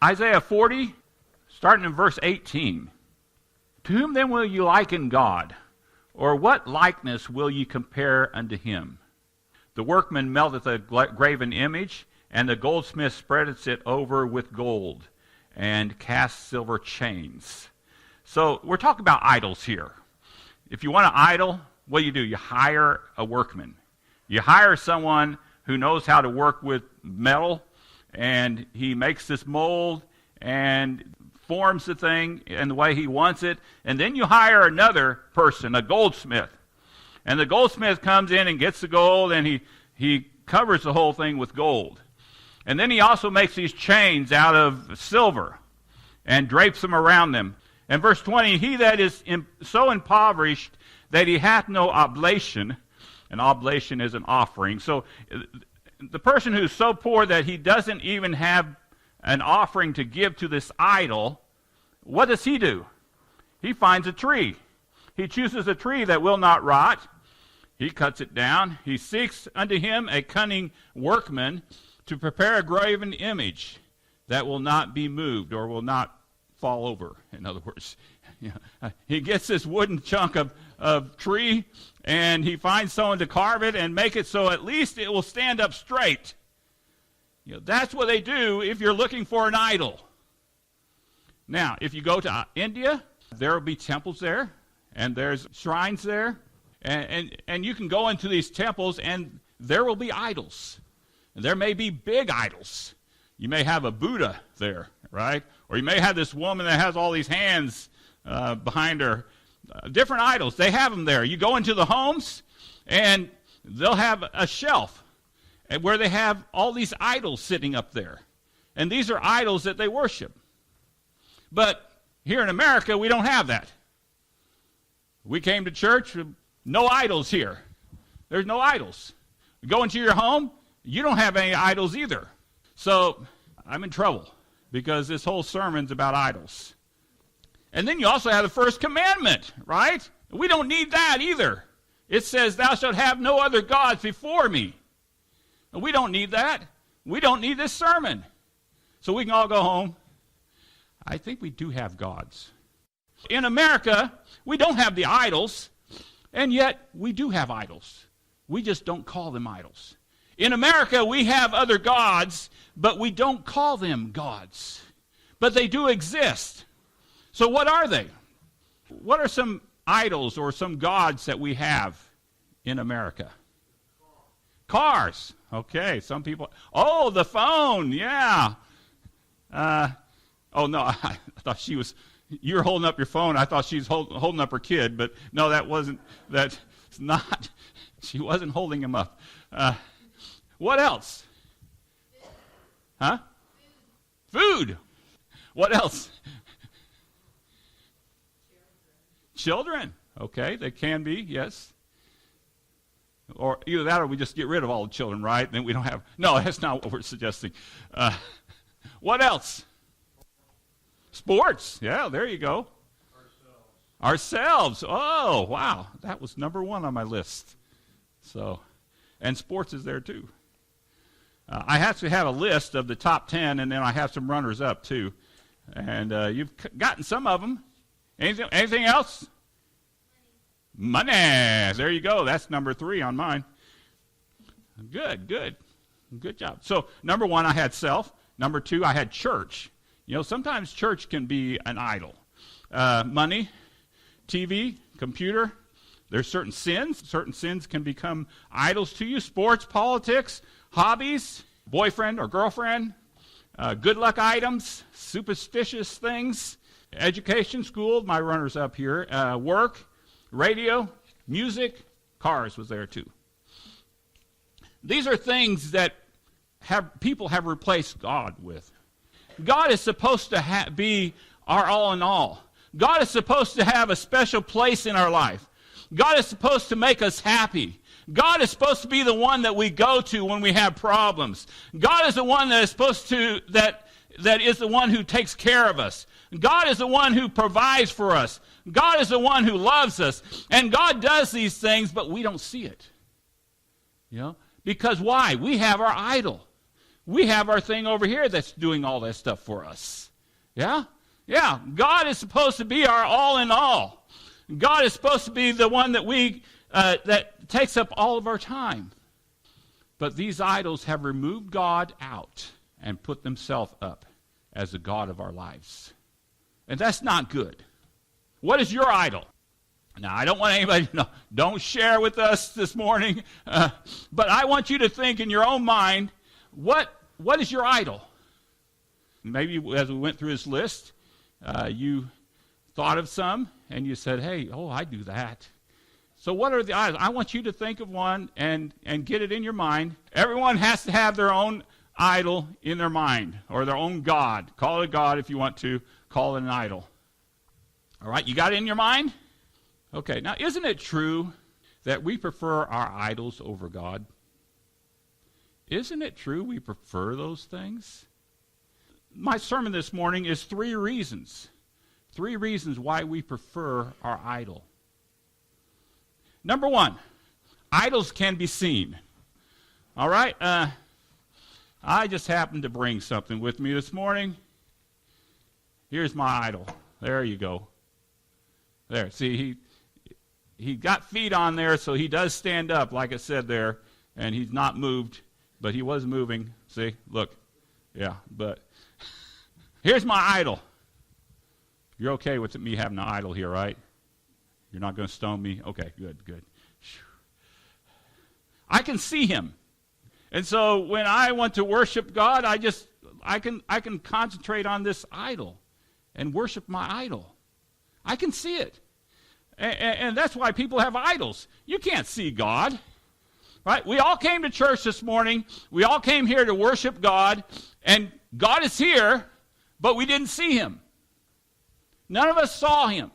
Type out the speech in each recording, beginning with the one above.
Isaiah 40, starting in verse 18. To whom then will you liken God? Or what likeness will ye compare unto him? The workman melteth a graven image, and the goldsmith spreadeth it over with gold, and casts silver chains. So we're talking about idols here. If you want an idol, what do? You hire a workman. You hire someone who knows how to work with metal, and he makes this mold and forms the thing in the way he wants it, and then you hire another person, a goldsmith. And the goldsmith comes in and gets the gold, and he covers the whole thing with gold. And then he also makes these chains out of silver and drapes them around them. And verse 20, he that is so impoverished that he hath no oblation, an oblation is an offering. So the person who's so poor that he doesn't even have an offering to give to this idol, what does he do? He finds a tree. He chooses a tree that will not rot. He cuts it down. He seeks unto him a cunning workman to prepare a graven image that will not be moved or will not fall over. In other words, he gets this wooden chunk of tree, and he finds someone to carve it and make it so at least it will stand up straight. That's what they do if you're looking for an idol. Now, if you go to India, there will be temples there, and there's shrines there, and you can go into these temples, and there will be idols. And there may be big idols. You may have a Buddha there, right? Or you may have this woman that has all these hands behind her. Different idols. They have them there. You go into the homes, and they'll have a shelf where they have all these idols sitting up there. And these are idols that they worship. But here in America, we don't have that. We came to church, no idols here. There's no idols. You go into your home, you don't have any idols either. So I'm in trouble because this whole sermon's about idols. And then you also have the first commandment, right? We don't need that either. It says, thou shalt have no other gods before me. We don't need that. We don't need this sermon. So we can all go home. I think we do have gods. In America, we don't have the idols, and yet we do have idols. We just don't call them idols. In America, we have other gods, but we don't call them gods. But they do exist. So what are they? What are some idols or some gods that we have in America? Cars. Okay, some people. Oh, the phone. Yeah. Oh, no, I thought she was, you were holding up your phone. I thought she was holding up her kid, but no, that's not, she wasn't holding him up. What else? Huh? Food. What else? Children. Okay, they can be, yes. Or either that or we just get rid of all the children, right? Then we don't have, no, that's not what we're suggesting. What else? Sports. Yeah, there you go. Ourselves. Oh, wow. That was number one on my list. So, and sports is there too. I actually have a list of the top 10, and then I have some runners up too. And you've gotten some of them. Anything else? Money. There you go. That's number 3 on mine. Good job. So number 1, I had self. Number 2, I had church. Sometimes church can be an idol. Money, TV, computer. There's certain sins. Certain sins can become idols to you. Sports, politics, hobbies, boyfriend or girlfriend, good luck items, superstitious things, education, school, my runners up here, work, radio, music, cars was there too. These are things that people have replaced God with. God is supposed to be our all in all. God is supposed to have a special place in our life. God is supposed to make us happy. God is supposed to be the one that we go to when we have problems. God is the one that is supposed to, that is the one who takes care of us. God is the one who provides for us. God is the one who loves us. And God does these things, but we don't see it. Because why? We have our idol. We have our thing over here that's doing all that stuff for us. Yeah? Yeah, God is supposed to be our all in all. God is supposed to be the one that takes up all of our time. But these idols have removed God out and put themselves up as the God of our lives. And that's not good. What is your idol? Now, I don't want anybody to know. Don't share with us this morning. But I want you to think in your own mind, what is your idol? Maybe as we went through this list, you thought of some, and you said, hey, I do that. So what are the idols? I want you to think of one and get it in your mind. Everyone has to have their own idol in their mind, or their own God. Call it a God if you want to. Call it an idol. All right, you got it in your mind? Okay, now isn't it true that we prefer our idols over God? Isn't it true we prefer those things? My sermon this morning is 3 reasons. 3 reasons why we prefer our idol. Number 1, idols can be seen. All right? I just happened to bring something with me this morning. Here's my idol. There you go. There. See, he got feet on there, so he does stand up, like I said there, and he's not moved, but he was moving. See? Look. Yeah, but here's my idol. You're okay with me having an idol here, right? You're not going to stone me? Okay, good. I can see him. And so when I want to worship God, I can concentrate on this idol and worship my idol. I can see it. And that's why people have idols. You can't see God. Right? We all came to church this morning. We all came here to worship God. And God is here, but we didn't see him. None of us saw him.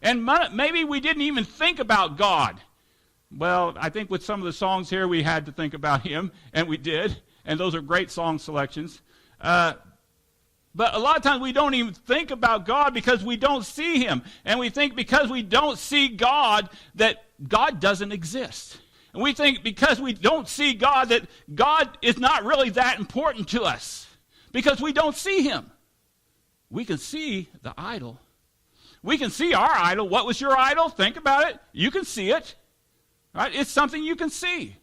And maybe we didn't even think about God. Well, I think with some of the songs here, we had to think about him, and we did. And those are great song selections. But a lot of times we don't even think about God because we don't see him. And we think because we don't see God that God doesn't exist. And we think because we don't see God that God is not really that important to us because we don't see him. We can see the idol. We can see our idol. What was your idol? Think about it. You can see it. Right? It's something you can see.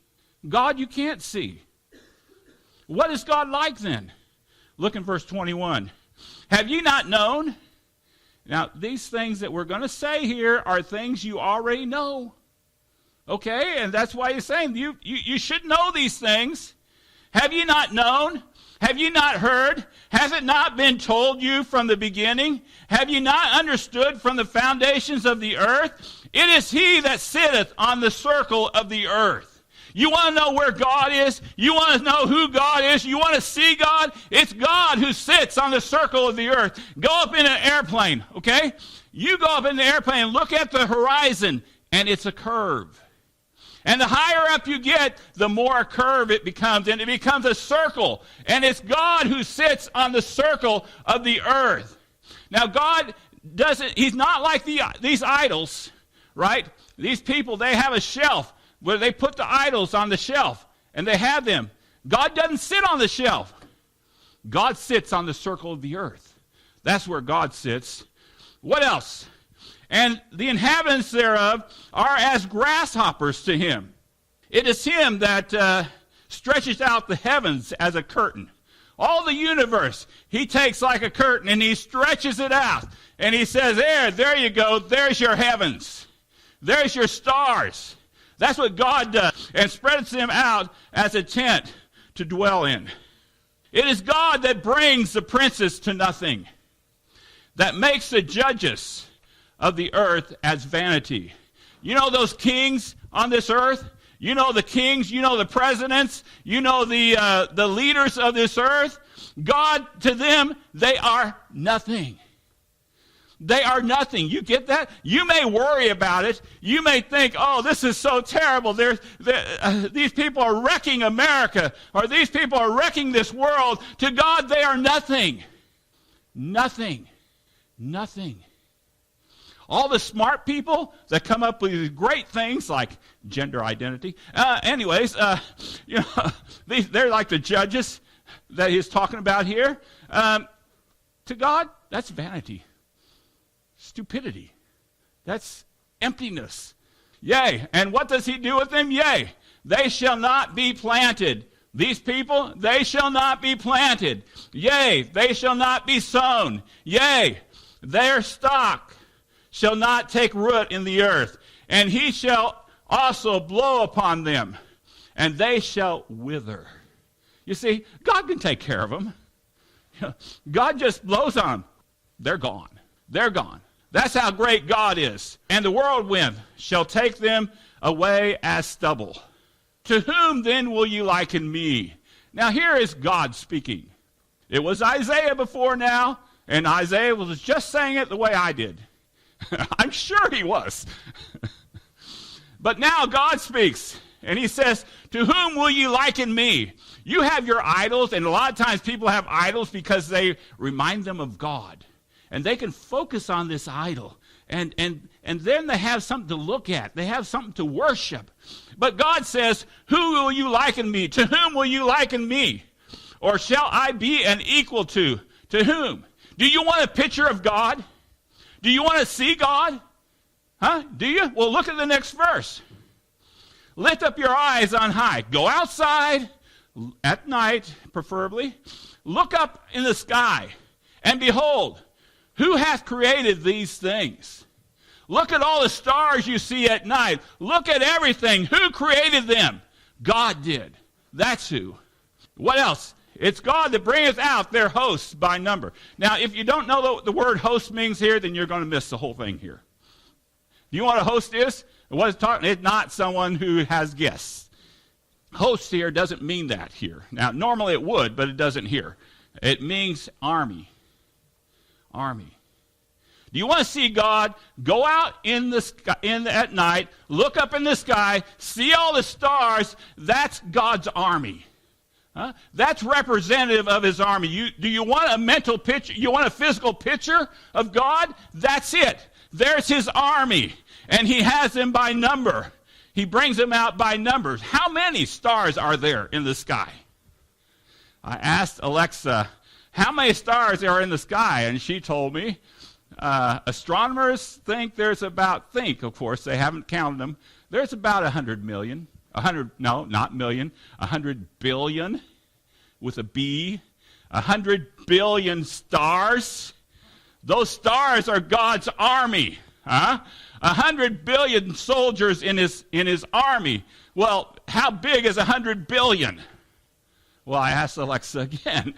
God you can't see. What is God like then? Look in verse 21. Have you not known? Now, these things that we're going to say here are things you already know. Okay? And that's why he's saying you should know these things. Have you not known? Have you not heard? Has it not been told you from the beginning? Have you not understood from the foundations of the earth? It is he that sitteth on the circle of the earth. You want to know where God is? You want to know who God is? You want to see God? It's God who sits on the circle of the earth. Go up in an airplane, okay? You go up in the airplane and look at the horizon, and it's a curve. And the higher up you get, the more a curve it becomes, and it becomes a circle. And it's God who sits on the circle of the earth. Now, God doesn't, he's not like these idols, right? These people, they have a shelf where they put the idols on the shelf, and they have them. God doesn't sit on the shelf. God sits on the circle of the earth. That's where God sits. What else? And the inhabitants thereof are as grasshoppers to him. It is him that stretches out the heavens as a curtain. All the universe, he takes like a curtain and he stretches it out. And he says, there you go, there's your heavens. There's your stars. That's what God does, and spreads them out as a tent to dwell in. It is God that brings the princes to nothing, that makes the judges of the earth as vanity. You know those kings on this earth? You know the kings, you know the presidents, you know the leaders of this earth. God, to them, they are nothing. They are nothing. You get that? You may worry about it. You may think, oh, this is so terrible. These people are wrecking America, or these people are wrecking this world. To God, they are nothing. Nothing. Nothing. All the smart people that come up with these great things like gender identity. They're like the judges. that he's talking about here, to God, that's vanity, stupidity. That's emptiness. Yea, and what does he do with them? Yea, they shall not be planted. These people, they shall not be planted. Yea, they shall not be sown. Yea, their stock shall not take root in the earth. And he shall also blow upon them, and they shall wither. You see, God can take care of them. God just blows on them. They're gone. They're gone. That's how great God is. And the whirlwind shall take them away as stubble. To whom then will you liken me? Now here is God speaking. It was Isaiah before now, and Isaiah was just saying it the way I did. I'm sure he was. But now God speaks, and he says, to whom will you liken me? You have your idols, and a lot of times people have idols because they remind them of God. And they can focus on this idol. And then they have something to look at. They have something to worship. But God says, who will you liken me? To whom will you liken me? Or shall I be an equal to? To whom? Do you want a picture of God? Do you want to see God? Huh? Do you? Well, look at the next verse. Lift up your eyes on high. Go outside at night, preferably. Look up in the sky, and behold, who hath created these things? Look at all the stars you see at night. Look at everything. Who created them? God did. That's who. What else? It's God that bringeth out their hosts by number. Now, if you don't know what the word host means here, then you're going to miss the whole thing here. Do you know what a host is? What it's talking? It's not someone who has guests. Host here doesn't mean that here. Now, normally it would, but it doesn't here. It means army. Army. Do you want to see God? Go out in the sky, at night, look up in the sky, see all the stars. That's God's army. Huh? That's representative of his army. Do you want a mental picture? You want a physical picture of God? That's it. There's his army, and he has them by number. He brings them out by numbers. How many stars are there in the sky? I asked Alexa, how many stars are in the sky? And she told me, astronomers think there's about, of course, they haven't counted them, there's about 100 million. 100 billion with a B. 100 billion stars. Those stars are God's army. 100 billion soldiers in his army. Well, how big is 100 billion? Well, I asked Alexa again.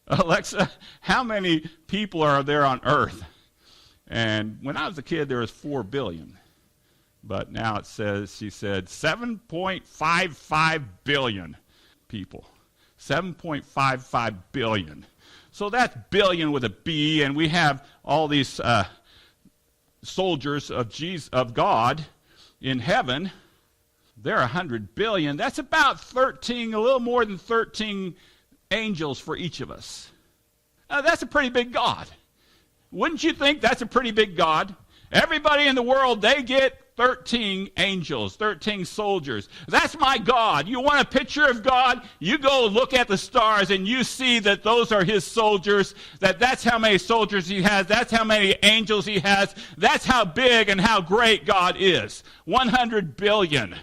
Alexa, how many people are there on earth? And when I was a kid, there was 4 billion. But now it says, she said, 7.55 billion people. 7.55 billion. So that's billion with a B, and we have all these soldiers of God in heaven. They're 100 billion. That's about 13, a little more than 13 angels for each of us. That's a pretty big God. Wouldn't you think that's a pretty big God? Everybody in the world, they get 13 angels, 13 soldiers. That's my God. You want a picture of God? You go look at the stars and you see that those are his soldiers, that's how many soldiers he has, that's how many angels he has, that's how big and how great God is. 100 billion.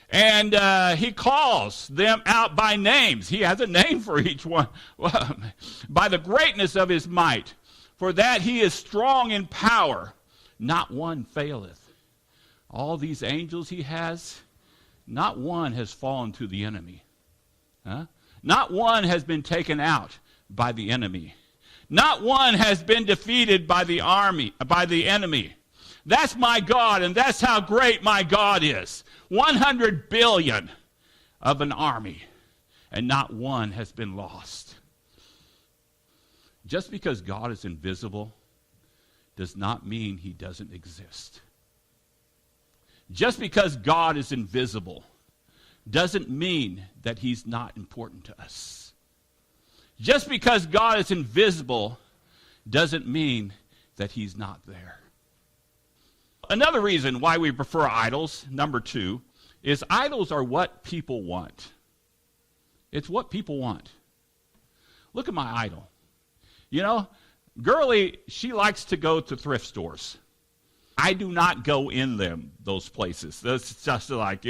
And he calls them out by names. He has a name for each one. By the greatness of his might. For that he is strong in power. Not one faileth. All these angels he has, not one has fallen to the enemy. Not one has been taken out by the enemy. Not one has been defeated by the enemy. That's my God, and that's how great my God is. 100 billion of an army, and not one has been lost. Just because God is invisible does not mean he doesn't exist. Just because God is invisible doesn't mean that he's not important to us. Just because God is invisible doesn't mean that he's not there. Another reason why we prefer idols, number 2, is idols are what people want. It's what people want. Look at my idol. You know, Girlie, she likes to go to thrift stores. I do not go in those places. That's just like,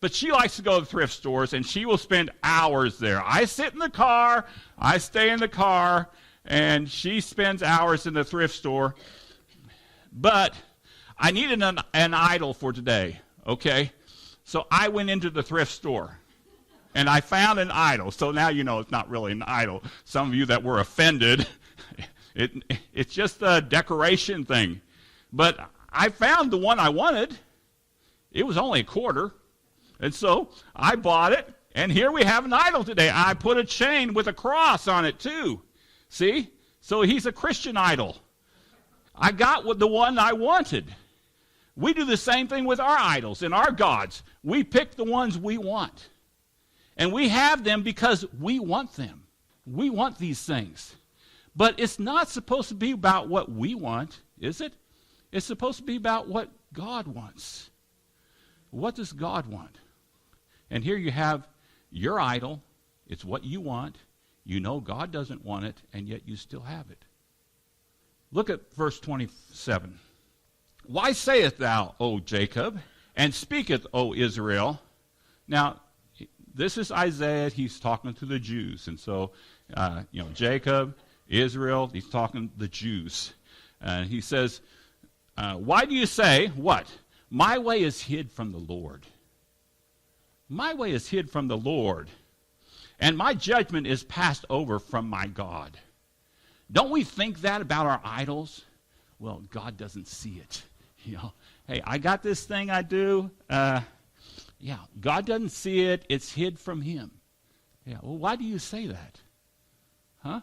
but she likes to go to thrift stores, and she will spend hours there. I sit in the car, I stay in the car, and she spends hours in the thrift store. But I needed an idol for today, okay? So I went into the thrift store, and I found an idol. So now you know it's not really an idol. Some of you that were offended, it's just a decoration thing. But I found the one I wanted. It was only $0.25. And so I bought it, and here we have an idol today. I put a chain with a cross on it too. See? So he's a Christian idol. I got the one I wanted. We do the same thing with our idols and our gods. We pick the ones we want. And we have them because we want them. We want these things. But it's not supposed to be about what we want, is it? It's supposed to be about what God wants. What does God want? And here you have your idol. It's what you want. You know God doesn't want it, and yet you still have it. Look at verse 27. Why sayest thou, O Jacob, and speaketh, O Israel? Now, this is Isaiah. He's talking to the Jews. And so, Jacob, Israel, he's talking to the Jews. He says, why do you say, what? My way is hid from the Lord. My way is hid from the Lord, and my judgment is passed over from my God. Don't we think that about our idols? Well, God doesn't see it. Hey, I got this thing I do. God doesn't see it. It's hid from him. Yeah, well, why do you say that? Huh?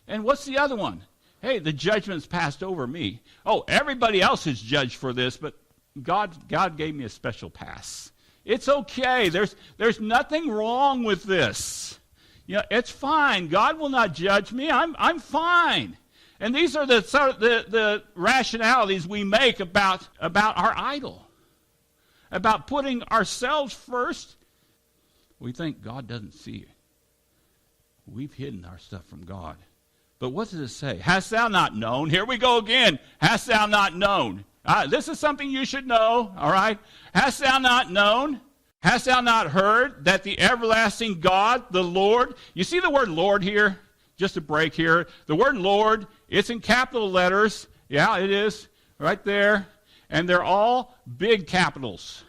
And what's the other one? Hey, the judgment's passed over me. Oh, everybody else is judged for this, but God gave me a special pass. It's okay. There's nothing wrong with this. It's fine. God will not judge me. I'm fine. And these are the rationalities we make about our idol, about putting ourselves first. We think God doesn't see it. We've hidden our stuff from God. But what does it say? Hast thou not known? Here we go again. Hast thou not known? This is something you should know, all right? Hast thou not known? Hast thou not heard that the everlasting God, the Lord, you see the word Lord here? Just a break here. The word Lord, it's in capital letters. Yeah, it is, right there. And they're all big capitals.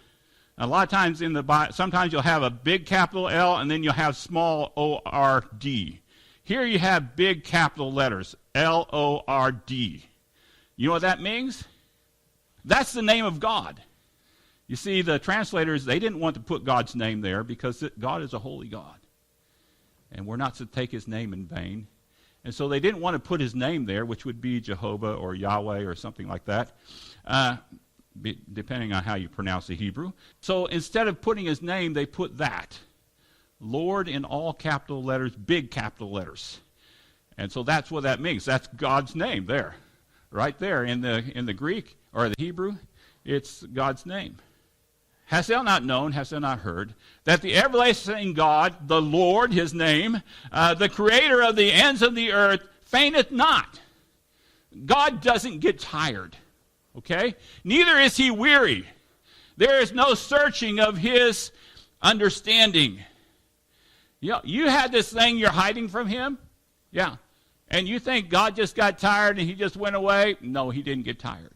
A lot of times in the Bible, sometimes you'll have a big capital L, and then you'll have small O-R-D. Here you have big capital letters, L-O-R-D. You know what that means? That's the name of God. You see, the translators, they didn't want to put God's name there because God is a holy God. And we're not to take his name in vain. And so they didn't want to put his name there, which would be Jehovah or Yahweh or something like that, depending on how you pronounce the Hebrew. So instead of putting his name, they put that. Lord in all capital letters, big capital letters. And so that's what that means. That's God's name there. Right there in the Greek or the Hebrew, it's God's name. Hast thou not known, hast thou not heard, that the everlasting God, the Lord, his name, the creator of the ends of the earth, fainteth not. God doesn't get tired, okay? Neither is he weary. There is no searching of his understanding. You had this thing you're hiding from him? Yeah. And you think God just got tired and he just went away? No, he didn't get tired.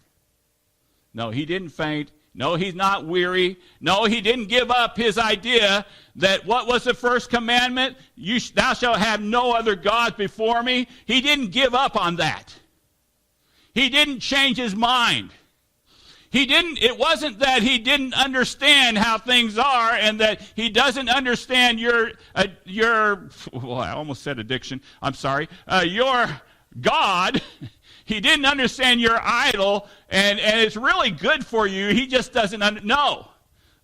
No, he didn't faint. No, he's not weary. No, he didn't give up his idea that what was the first commandment? Thou shalt have no other gods before me. He didn't give up on that. He didn't change his mind. It wasn't that he didn't understand how things are and that he doesn't understand your I almost said addiction. I'm sorry. Your God. He didn't understand your idol, and it's really good for you. He just doesn't no.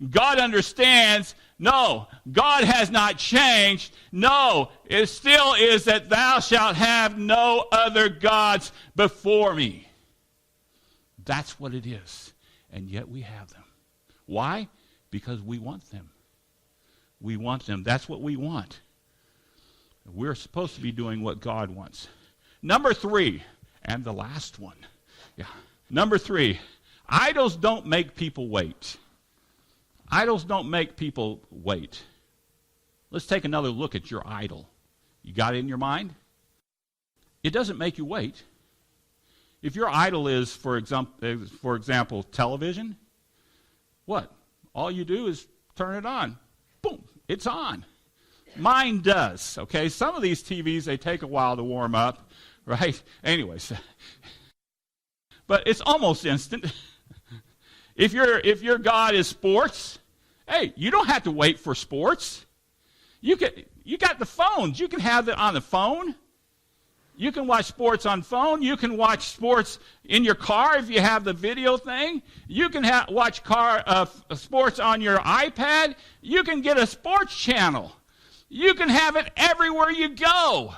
God understands. No. God has not changed. No. It still is that thou shalt have no other gods before me. That's what it is. And yet we have them. Why? Because we want them. We want them. That's what we want. We're supposed to be doing what God wants. Number 3, and the last one. Yeah. Number 3, idols don't make people wait. Idols don't make people wait. Let's take another look at your idol. You got it in your mind? It doesn't make you wait. If your idol is, for example, television, what? All you do is turn it on. Boom, it's on. Mine does, okay? Some of these TVs, they take a while to warm up, right? Anyways, but it's almost instant. If your God is sports, hey, you don't have to wait for sports. You got the phones. You can have it on the phone. You can watch sports on phone. You can watch sports in your car if you have the video thing. You can watch sports on your iPad. You can get a sports channel. You can have it everywhere you go.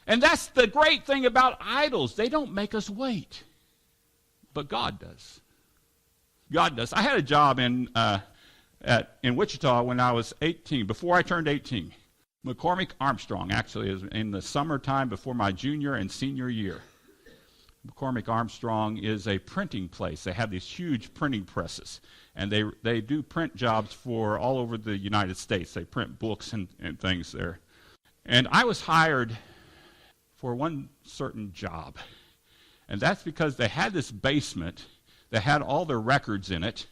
And that's the great thing about idols. They don't make us wait. But God does. God does. I had a job in Wichita when I was 18, before I turned 18. McCormick Armstrong, actually, is in the summertime before my junior and senior year. McCormick Armstrong is a printing place. They have these huge printing presses, and they do print jobs for all over the United States. They print books and things there. And I was hired for one certain job, and that's because they had this basement that had all their records in it,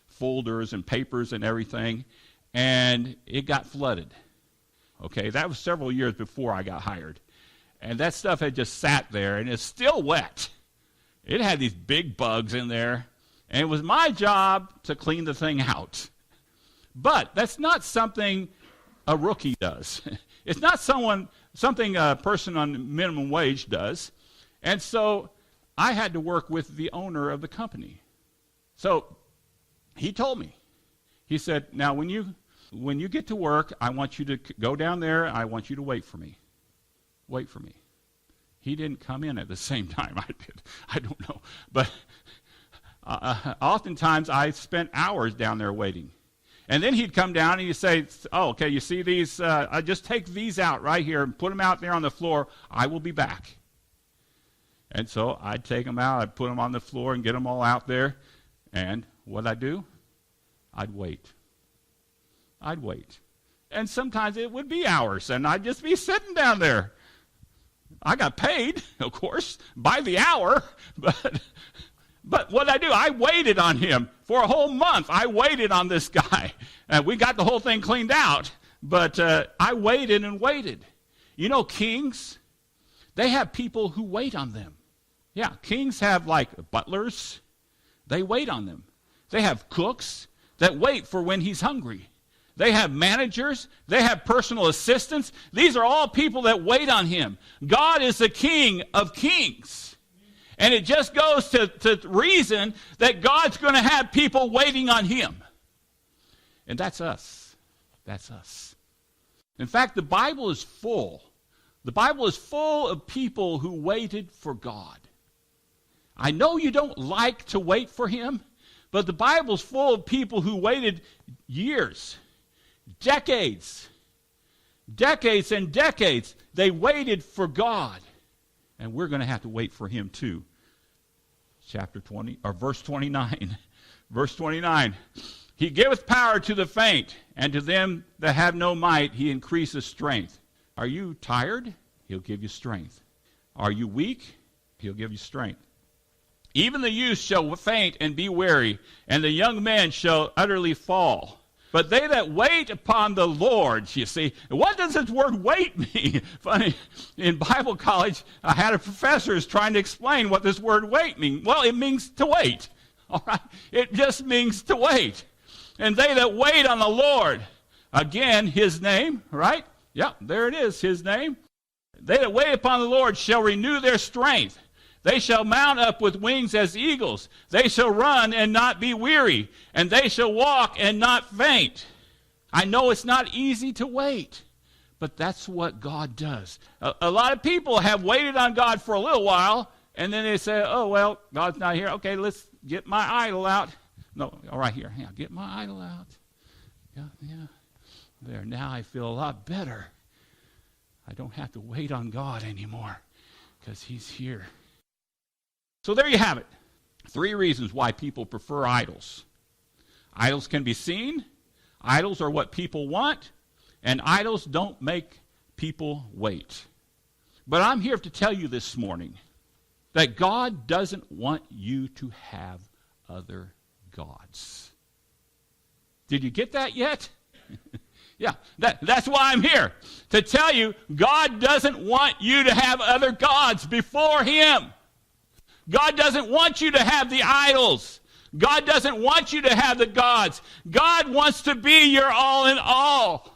folders and papers and everything, and it got flooded. Okay, that was several years before I got hired. And that stuff had just sat there, and it's still wet. It had these big bugs in there, and it was my job to clean the thing out. But that's not something a rookie does. It's not something a person on minimum wage does. And so I had to work with the owner of the company. So he told me, he said, now when you get to work, I want you to go down there. I want you to wait for me. Wait for me. He didn't come in at the same time I did. I don't know. But oftentimes I spent hours down there waiting. And then he'd come down and he'd say, oh, okay, you see these? I just take these out right here and put them out there on the floor. I will be back. And so I'd take them out. I'd put them on the floor and get them all out there. And what'd I do? I'd wait. I'd wait. And sometimes it would be hours, and I'd just be sitting down there. I got paid, of course, by the hour, but what I do, I waited on him for a whole month. I waited on this guy. We got the whole thing cleaned out, but I waited and waited. You know, kings, they have people who wait on them. Yeah, kings have like butlers. They wait on them. They have cooks that wait for when he's hungry. They have managers. They have personal assistants. These are all people that wait on him. God is the King of kings. And it just goes to reason that God's going to have people waiting on him. And that's us. That's us. In fact, the Bible is full. The Bible is full of people who waited for God. I know you don't like to wait for him, but the Bible's full of people who waited years, decades and decades. They waited for God. And we're going to have to wait for him too. Chapter 20, or verse 29. Verse 29. He giveth power to the faint, and to them that have no might he increases strength. Are you tired? He'll give you strength. Are you weak? He'll give you strength. Even the youth shall faint and be weary, and the young men shall utterly fall. But they that wait upon the Lord, you see, what does this word wait mean? Funny, in Bible college, I had a professor who's trying to explain what this word wait means. Well, it means to wait. All right? It just means to wait. And they that wait on the Lord, again, his name, right? Yeah, there it is, his name. They that wait upon the Lord shall renew their strength. They shall mount up with wings as eagles. They shall run and not be weary, and they shall walk and not faint. I know it's not easy to wait, but that's what God does. A lot of people have waited on God for a little while, and then they say, oh, well, God's not here. Okay, let's get my idol out. No, all right, here. Yeah, get my idol out. Yeah. There, now I feel a lot better. I don't have to wait on God anymore because he's here. So there you have it. 3 reasons why people prefer idols. Idols can be seen. Idols are what people want. And idols don't make people wait. But I'm here to tell you this morning that God doesn't want you to have other gods. Did you get that yet? Yeah, that's why I'm here. To tell you, God doesn't want you to have other gods before him. God doesn't want you to have the idols. God doesn't want you to have the gods. God wants to be your all in all.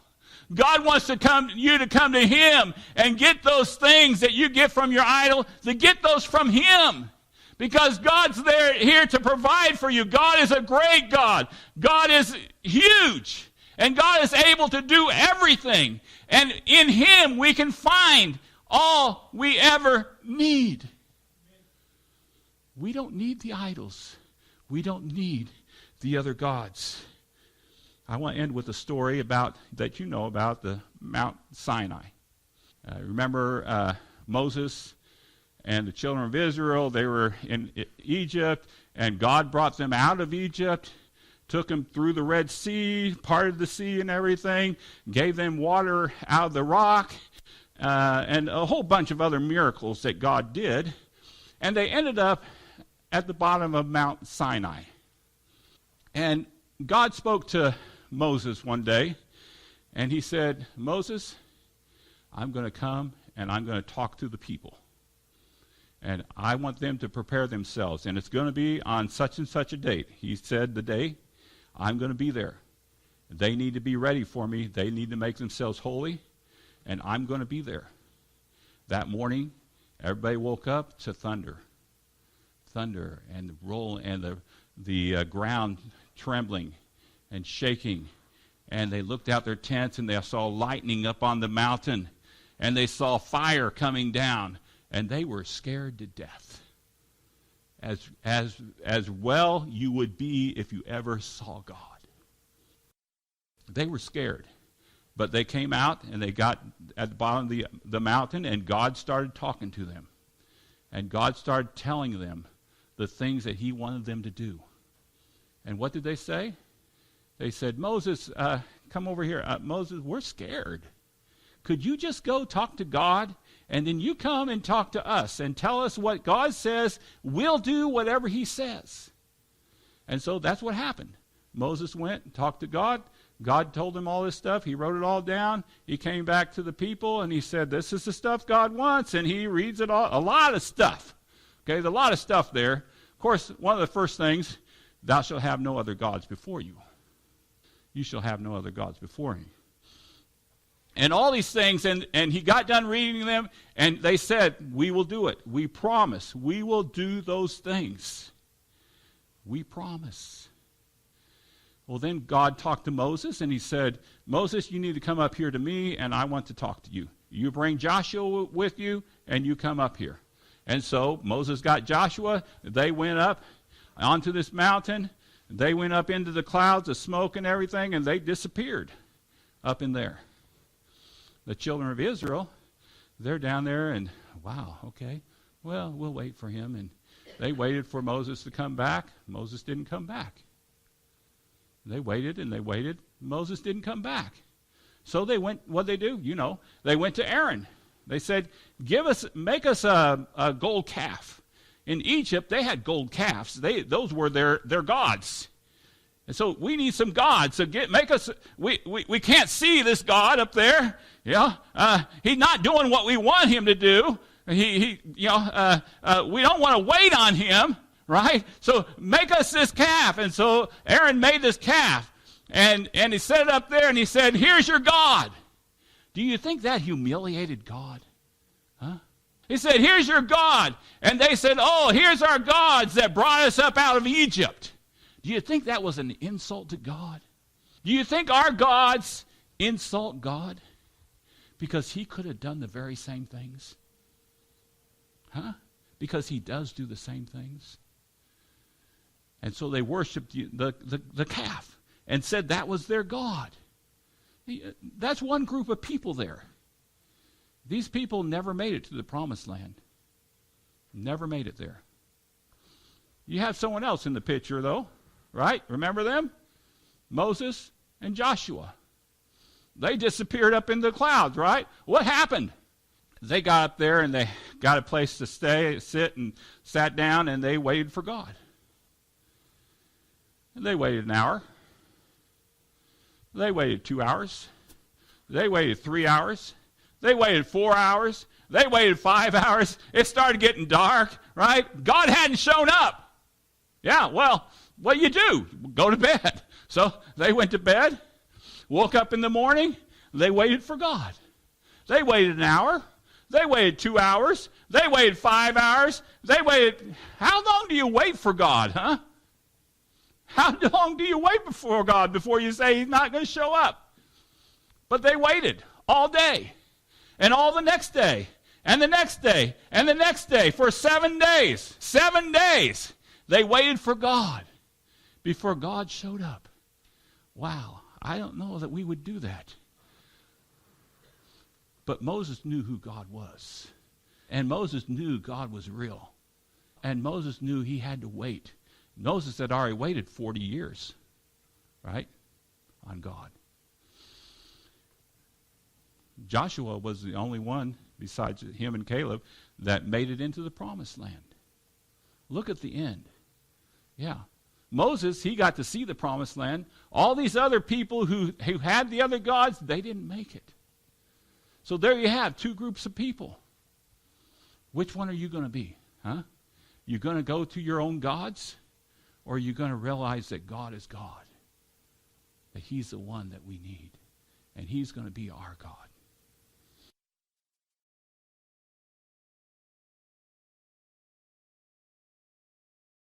God wants you to come to him and get those things that you get from your idol, to get those from him. Because God's here to provide for you. God is a great God. God is huge. And God is able to do everything. And in him we can find all we ever need. We don't need the idols. We don't need the other gods. I want to end with a story about the Mount Sinai. Remember Moses and the children of Israel? They were in Egypt, and God brought them out of Egypt, took them through the Red Sea, parted the sea and everything, gave them water out of the rock, and a whole bunch of other miracles that God did. And they ended up at the bottom of Mount Sinai. And God spoke to Moses one day, and he said, Moses, I'm going to come and I'm going to talk to the people. And I want them to prepare themselves. And it's going to be on such and such a date. He said the day, I'm going to be there. They need to be ready for me. They need to make themselves holy. And I'm going to be there. That morning, everybody woke up to thunder. Thunder and the roll and the ground trembling and shaking. And they looked out their tents and they saw lightning up on the mountain. And they saw fire coming down. And they were scared to death. As well you would be if you ever saw God. They were scared. But they came out and they got at the bottom of the mountain, and God started talking to them. And God started telling them the things that he wanted them to do. And what did they say? They said, Moses, come over here. Moses, we're scared. Could you just go talk to God, and then you come and talk to us and tell us what God says? We'll do whatever he says. And so that's what happened. Moses went and talked to God. God told him all this stuff. He wrote it all down. He came back to the people, and he said, this is the stuff God wants. And he reads it all, a lot of stuff. Okay, there's a lot of stuff there. Of course, one of the first things, thou shalt have no other gods before you. You shall have no other gods before him. And all these things, and he got done reading them, and they said, we will do it. We promise. We will do those things. We promise. Well, then God talked to Moses, and he said, Moses, you need to come up here to me, and I want to talk to you. You bring Joshua with you, and you come up here. And so Moses got Joshua. They went up onto this mountain. They went up into the clouds of smoke and everything, and they disappeared up in there. The children of Israel, they're down there, and wow, okay, well, we'll wait for him. And they waited for Moses to come back. Moses didn't come back. They waited and they waited. Moses didn't come back. So they went, what'd they do? You know, they went to Aaron. They said, make us a gold calf. In Egypt, they had gold calves. Those were their gods. And so we need some gods. So make us, we can't see this God up there. Yeah, he's not doing what we want him to do. We don't want to wait on him, right? So make us this calf. And so Aaron made this calf, and he set it up there, and he said, here's your God. Do you think that humiliated God? Huh? He said, here's your God. And they said, oh, here's our gods that brought us up out of Egypt. Do you think that was an insult to God? Do you think our gods insult God? Because he could have done the very same things. Huh? Because he does do the same things. And so they worshiped the calf and said that was their God. That's one group of people there. These people never made it to the promised land. Never made it there. You have someone else in the picture, though, right? Remember them? Moses and Joshua. They disappeared up in the clouds, right? What happened? They got up there and they got a place to sit and sat down, and they waited for God. And they waited an hour. They waited 2 hours. They waited 3 hours. They waited 4 hours. They waited 5 hours. It started getting dark, right? God hadn't shown up. Yeah, well, what do you do? Go to bed. So they went to bed, woke up in the morning. They waited for God. They waited an hour. They waited 2 hours. They waited 5 hours. They waited. How long do you wait for God, huh? How long do you wait before God before you say he's not going to show up? But they waited all day and all the next day and the next day and the next day for 7 days. 7 days. They waited for God before God showed up. Wow, I don't know that we would do that. But Moses knew who God was. And Moses knew God was real. And Moses knew he had to wait. Moses had already waited 40 years, right, on God. Joshua was the only one, besides him and Caleb, that made it into the promised land. Look at the end. Yeah. Moses, he got to see the promised land. All these other people who had the other gods, they didn't make it. So there you have two groups of people. Which one are you going to be? Huh? You going to go to your own gods? Or are you going to realize that God is God? That he's the one that we need. And he's going to be our God.